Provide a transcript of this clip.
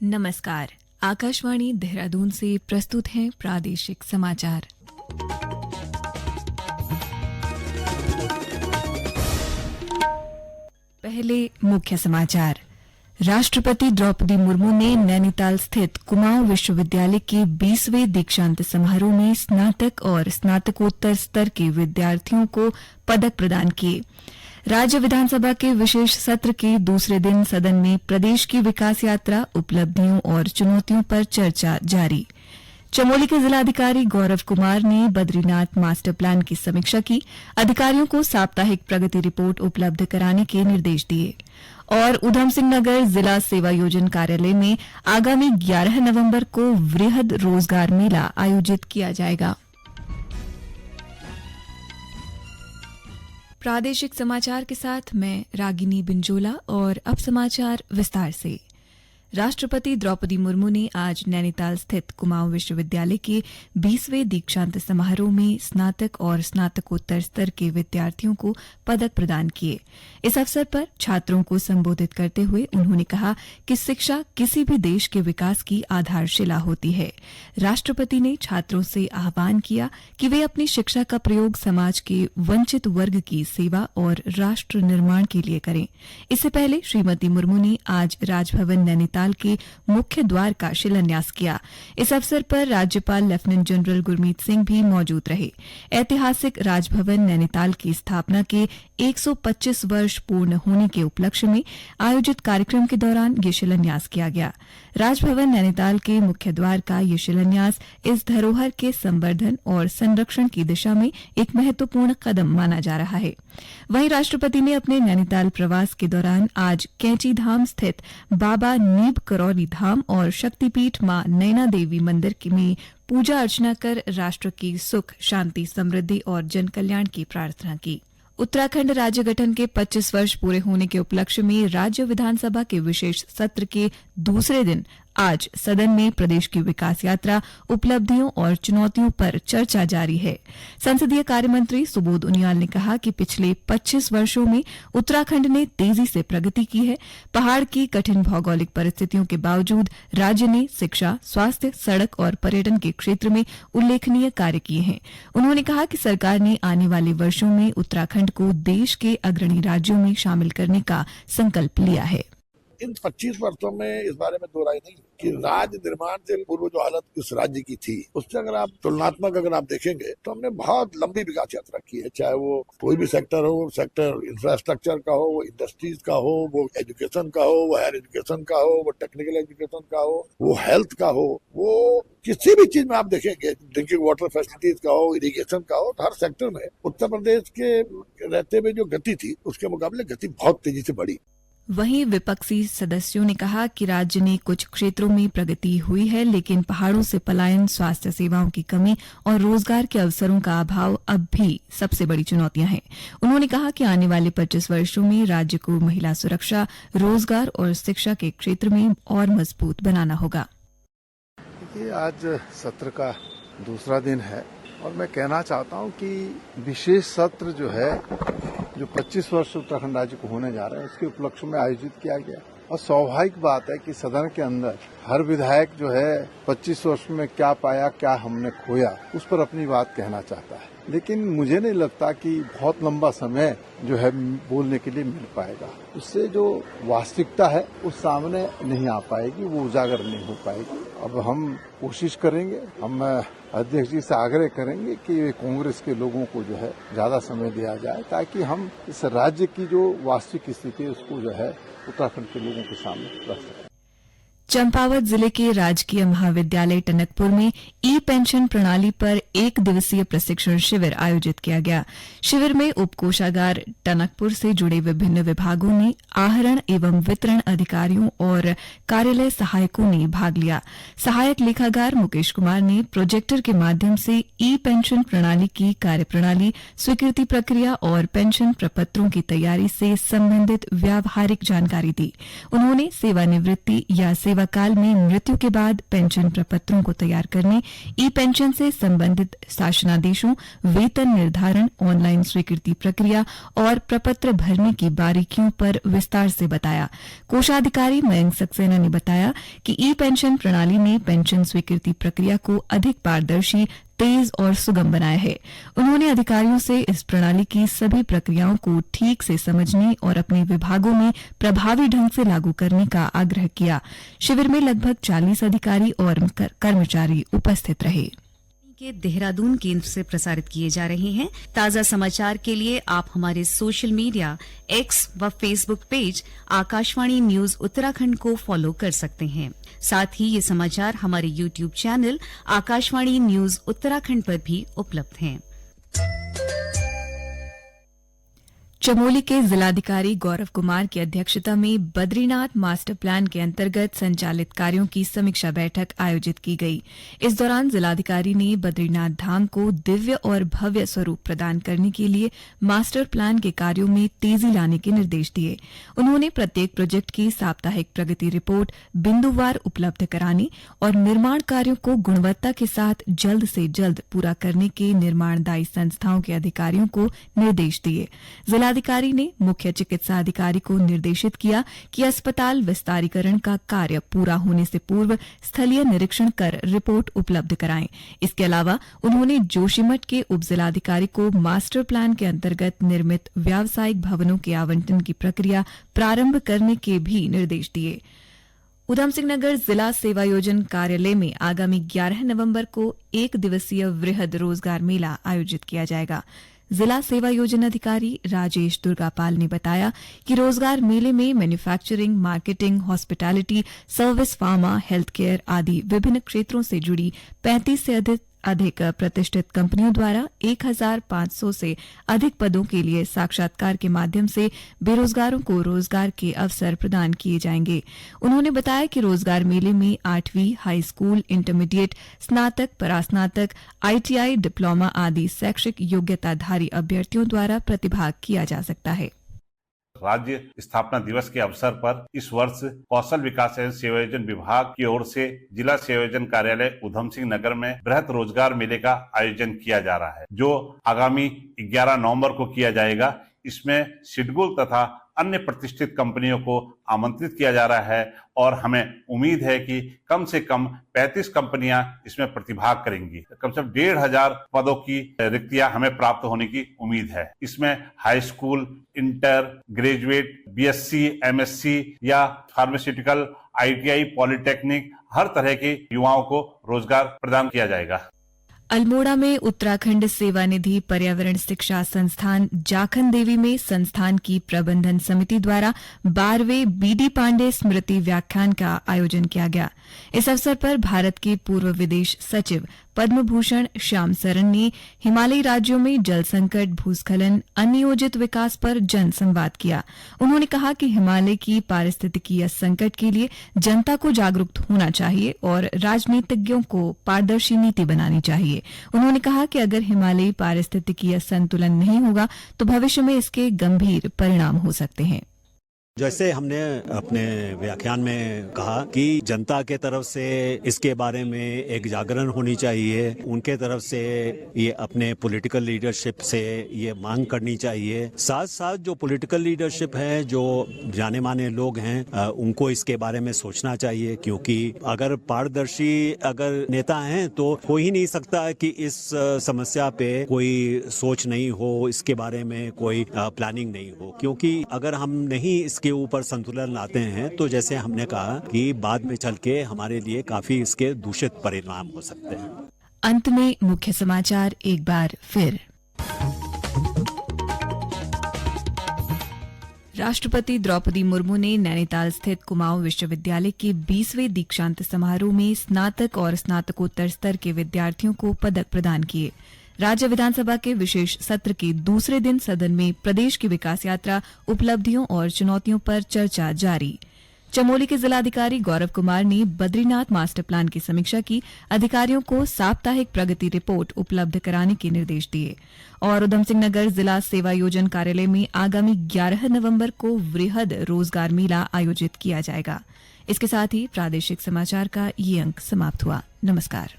नमस्कार। आकाशवाणी देहरादून से प्रस्तुत हैं प्रादेशिक समाचार। पहले मुख्य समाचार। राष्ट्रपति द्रौपदी मुर्मू ने नैनीताल स्थित कुमाऊं विश्वविद्यालय के 20वें दीक्षांत समारोह में स्नातक और स्नातकोत्तर स्तर के विद्यार्थियों को पदक प्रदान किए। राज्य विधानसभा के विशेष सत्र के दूसरे दिन सदन में प्रदेश की विकास यात्रा, उपलब्धियों और चुनौतियों पर चर्चा जारी। चमोली के जिलाधिकारी गौरव कुमार ने बद्रीनाथ मास्टर प्लान की समीक्षा की। अधिकारियों को साप्ताहिक प्रगति रिपोर्ट उपलब्ध कराने के निर्देश दिए। और ऊधम सिंह नगर जिला सेवा योजन कार्यालय में आगामी 11 नवंबर को वृहद रोजगार मेला आयोजित किया जाएगा। प्रादेशिक समाचार के साथ मैं रागिनी बिंजोला और अब समाचार विस्तार से। राष्ट्रपति द्रौपदी मुर्मू ने आज नैनीताल स्थित कुमाऊं विश्वविद्यालय के 20वें दीक्षांत समारोह में स्नातक और स्नातकोत्तर स्तर के विद्यार्थियों को पदक प्रदान किए। इस अवसर पर छात्रों को संबोधित करते हुए उन्होंने कहा कि शिक्षा किसी भी देश के विकास की आधारशिला होती है। राष्ट्रपति ने छात्रों से आह्वान किया कि वे अपनी शिक्षा का प्रयोग समाज के वंचित वर्ग की सेवा और राष्ट्र निर्माण के लिए करें। इससे पहले श्रीमती मुर्मू ने आज राजभवन नैनीताल के मुख्य द्वार का शिलान्यास किया। इस अवसर पर राज्यपाल लेफ्टिनेंट जनरल गुरमीत सिंह भी मौजूद रहे। ऐतिहासिक राजभवन नैनीताल की स्थापना के 125 वर्ष पूर्ण होने के उपलक्ष्य में आयोजित कार्यक्रम के दौरान ये शिलान्यास किया गया। राजभवन नैनीताल के मुख्य द्वार का ये शिलान्यास इस धरोहर के संवर्धन और संरक्षण की दिशा में एक महत्वपूर्ण कदम माना जा रहा है। वहीं राष्ट्रपति ने अपने नैनीताल प्रवास के दौरान आज कैंची धाम स्थित बाबा नीब करौली धाम और शक्तिपीठ मां नैना देवी मंदिर में पूजा अर्चना कर राष्ट्र की सुख, शांति, समृद्धि और जन कल्याण की प्रार्थना की। उत्तराखंड राज्य गठन के 25 वर्ष पूरे होने के उपलक्ष्य में राज्य विधानसभा के विशेष सत्र के दूसरे दिन आज सदन में प्रदेश की विकास यात्रा, उपलब्धियों और चुनौतियों पर चर्चा जारी है। संसदीय कार्यमंत्री सुबोध उनियाल ने कहा कि पिछले 25 वर्षों में उत्तराखंड ने तेजी से प्रगति की है। पहाड़ की कठिन भौगोलिक परिस्थितियों के बावजूद राज्य ने शिक्षा, स्वास्थ्य, सड़क और पर्यटन के क्षेत्र में उल्लेखनीय कार्य किए हैं। उन्होंने कहा कि सरकार ने आने वाले वर्षों में उत्तराखंड को देश के अग्रणी राज्यों में शामिल करने का संकल्प लिया है। इन 25 वर्षों में इस बारे में दो राय नहीं कि राज्य निर्माण से पूर्व जो हालत इस राज्य की थी उससे अगर आप तुलनात्मक अगर आप देखेंगे तो हमने बहुत लंबी विकास यात्रा की है। चाहे वो कोई भी सेक्टर हो, सेक्टर इंफ्रास्ट्रक्चर का हो, वो इंडस्ट्रीज का हो, वो एजुकेशन का हो, वो हायर एजुकेशन का हो, वो टेक्निकल एजुकेशन का हो, वो हेल्थ का हो, वो किसी भी चीज में आप देखेंगे, ड्रिंकिंग वाटर फैसिलिटीज का हो, इरिगेशन का हो, हर सेक्टर में उत्तर प्रदेश के रहते हुए जो गति थी उसके मुकाबले गति बहुत तेजी से बढ़ी। वहीं विपक्षी सदस्यों ने कहा कि राज्य ने कुछ क्षेत्रों में प्रगति हुई है, लेकिन पहाड़ों से पलायन, स्वास्थ्य सेवाओं की कमी और रोजगार के अवसरों का अभाव अब भी सबसे बड़ी चुनौतियां हैं। उन्होंने कहा कि आने वाले 25 वर्षों में राज्य को महिला सुरक्षा, रोजगार और शिक्षा के क्षेत्र में और मजबूत बनाना होगा। आज सत्र का दूसरा दिन है और मैं कहना चाहता हूं कि विशेष सत्र जो 25 वर्ष उत्तराखंड राज्य को होने जा रहे हैं उसके उपलक्ष्य में आयोजित किया गया। और स्वाभाविक बात है कि सदन के अंदर हर विधायक 25 वर्ष में क्या पाया, क्या हमने खोया, उस पर अपनी बात कहना चाहता है। लेकिन मुझे नहीं लगता कि बहुत लंबा समय बोलने के लिए मिल पाएगा। उससे जो वास्तविकता है उस सामने नहीं आ पाएगी, वो उजागर नहीं हो पाएगी। अब हम कोशिश करेंगे, हम अध्यक्ष जी से आग्रह करेंगे कि कांग्रेस के लोगों को ज्यादा समय दिया जाए ताकि हम इस राज्य की जो वास्तविक स्थिति है उसको उत्तराखंड के लोगों के सामने रख सकें। चंपावत जिले के राजकीय महाविद्यालय टनकपुर में ई पेंशन प्रणाली पर 1 दिवसीय प्रशिक्षण शिविर आयोजित किया गया। शिविर में उपकोषागार टनकपुर से जुड़े विभिन्न विभागों ने आहरण एवं वितरण अधिकारियों और कार्यालय सहायकों ने भाग लिया। सहायक लेखागार मुकेश कुमार ने प्रोजेक्टर के माध्यम से ई पेंशन प्रणाली की कार्यप्रणाली, स्वीकृति प्रक्रिया और पेंशन प्रपत्रों की तैयारी से संबंधित व्यावहारिक जानकारी दी। उन्होंने सेवानिवृत्ति या सेवा काल में मृत्यु के बाद पेंशन प्रपत्रों को तैयार करने, ई पेंशन से संबंधित शासनादेशों, वेतन निर्धारण, ऑनलाइन स्वीकृति प्रक्रिया और प्रपत्र भरने की बारीकियों पर विस्तार से बताया। कोषाधिकारी मयंक सक्सेना ने बताया कि ई पेंशन प्रणाली ने पेंशन स्वीकृति प्रक्रिया को अधिक पारदर्शी, तेज और सुगम बनाया है। उन्होंने अधिकारियों से इस प्रणाली की सभी प्रक्रियाओं को ठीक से समझने और अपने विभागों में प्रभावी ढंग से लागू करने का आग्रह किया। शिविर में लगभग 40 अधिकारी और कर्मचारी उपस्थित रहे। के देहरादून केंद्र से प्रसारित किए जा रहे हैं। ताजा समाचार के लिए आप हमारे सोशल मीडिया एक्स व Facebook page Akashvani news Uttarakhand को फॉलो कर सकते हैं। साथ ही ये समाचार हमारे YouTube channel Akashvani news Uttarakhand पर भी उपलब्ध हैं। चमोली के जिलाधिकारी गौरव कुमार की अध्यक्षता में बद्रीनाथ मास्टर प्लान के अंतर्गत संचालित कार्यों की समीक्षा बैठक आयोजित की गई। इस दौरान जिलाधिकारी ने बद्रीनाथ धाम को दिव्य और भव्य स्वरूप प्रदान करने के लिए मास्टर प्लान के कार्यों में तेजी लाने के निर्देश दिए। उन्होंने प्रत्येक प्रोजेक्ट की साप्ताहिक प्रगति रिपोर्ट बिंदुवार उपलब्ध कराने और निर्माण कार्यों को गुणवत्ता के साथ जल्द से जल्द पूरा करने के निर्माणदायी संस्थाओं के अधिकारियों को निर्देश दिए। जिलाधिकारी ने मुख्य चिकित्सा अधिकारी को निर्देशित किया कि अस्पताल विस्तारीकरण का कार्य पूरा होने से पूर्व स्थलीय निरीक्षण कर रिपोर्ट उपलब्ध कराएं। इसके अलावा उन्होंने जोशीमठ के उप जिलाधिकारी को मास्टर प्लान के अंतर्गत निर्मित व्यावसायिक भवनों के आवंटन की प्रक्रिया प्रारंभ करने के भी निर्देश दिए। उधमसिंह नगर जिला सेवायोजन कार्यालय में आगामी 11 नवंबर को 1 दिवसीय वृहद रोजगार मेला आयोजित किया जाएगा। जिला सेवा योजना अधिकारी राजेश दुर्गापाल ने बताया कि रोजगार मेले में manufacturing, marketing, hospitality, service, pharma, health care आदि विभिन्न क्षेत्रों से जुड़ी 35 से अधिक प्रतिष्ठित कंपनियों द्वारा 1500 से अधिक पदों के लिए साक्षात्कार के माध्यम से बेरोजगारों को रोजगार के अवसर प्रदान किए जाएंगे। उन्होंने बताया कि रोजगार मेले में 8वीं, हाई स्कूल, इंटरमीडिएट, स्नातक, परास्नातक, ITI, डिप्लोमा आदि शैक्षिक योग्यताधारी अभ्यर्थियों द्वारा प्रतिभाग किया जा सकता है। राज्य स्थापना दिवस के अवसर पर इस वर्ष कौशल विकास एवं सेवायोजन विभाग की ओर से जिला सेवायोजन कार्यालय उधमसिंह नगर में बृहद रोजगार मेले का आयोजन किया जा रहा है, जो आगामी 11 नवंबर को किया जाएगा। इसमें सिडगुल तथा अन्य प्रतिष्ठित कंपनियों को आमंत्रित किया जा रहा है और हमें उम्मीद है कि कम से कम 35 कंपनियां इसमें प्रतिभाग करेंगी। कम से कम 1500 पदों की रिक्तियां हमें प्राप्त होने की उम्मीद है। इसमें high school, inter, graduate, BSc, MSc या फार्मास्यूटिकल, ITI, पॉलिटेक्निक हर तरह के युवाओं को रोजगार प्रदान किया जाएगा। अल्मोड़ा में उत्तराखंड सेवानिधि पर्यावरण शिक्षा संस्थान जाखन देवी में संस्थान की प्रबंधन समिति द्वारा 12वें BD पांडे स्मृति व्याख्यान का आयोजन किया गया। इस अवसर पर भारत के पूर्व विदेश सचिव पद्म भूषण श्याम सरन ने हिमालयी राज्यों में जल संकट, भूस्खलन, अनियोजित विकास पर जन संवाद किया। उन्होंने कहा कि हिमालय की पारिस्थितिकीय संकट के लिए जनता को जागरूक होना चाहिए और राजनीतिज्ञों को पारदर्शी नीति बनानी चाहिए। उन्होंने कहा कि अगर हिमालयी पारिस्थितिकीय संतुलन नहीं होगा तो भविष्य में इसके गंभीर परिणाम हो सकते हैं। जैसे हमने अपने व्याख्यान में कहा कि जनता के तरफ से इसके बारे में एक जागरण होनी चाहिए, उनके तरफ से ये अपने पॉलिटिकल लीडरशिप से ये मांग करनी चाहिए। साथ साथ जो पॉलिटिकल लीडरशिप है, जो जाने माने लोग हैं, उनको इसके बारे में सोचना चाहिए, क्योंकि अगर पारदर्शी अगर नेता हैं तो हो ही नहीं सकता कि इस समस्या पे कोई सोच नहीं हो, इसके बारे में कोई प्लानिंग नहीं हो। क्योंकि अगर हम नहीं के ऊपर संतुलन लाते हैं तो जैसे हमने कहा कि बाद में चल के हमारे लिए काफी इसके दूषित परिणाम हो सकते हैं। अंत में मुख्य समाचार एक बार फिर। राष्ट्रपति द्रौपदी मुर्मू ने नैनीताल स्थित कुमाऊं विश्वविद्यालय के 20वें दीक्षांत समारोह में स्नातक और स्नातकोत्तर स्तर के विद्यार्थियों को पदक प्रदान किए। राज्य विधानसभा के विशेष सत्र के दूसरे दिन सदन में प्रदेश की विकास यात्रा, उपलब्धियों और चुनौतियों पर चर्चा जारी। चमोली के जिलाधिकारी गौरव कुमार ने बद्रीनाथ मास्टर प्लान की समीक्षा की, अधिकारियों को साप्ताहिक प्रगति रिपोर्ट उपलब्ध कराने के निर्देश दिए। और उधमसिंह नगर जिला सेवा योजन कार्यालय में आगामी 11 नवंबर को वृहद रोजगार मेला आयोजित किया जाएगा। इसके साथ ही प्रादेशिक समाचार का ये अंक समाप्त हुआ। नमस्कार।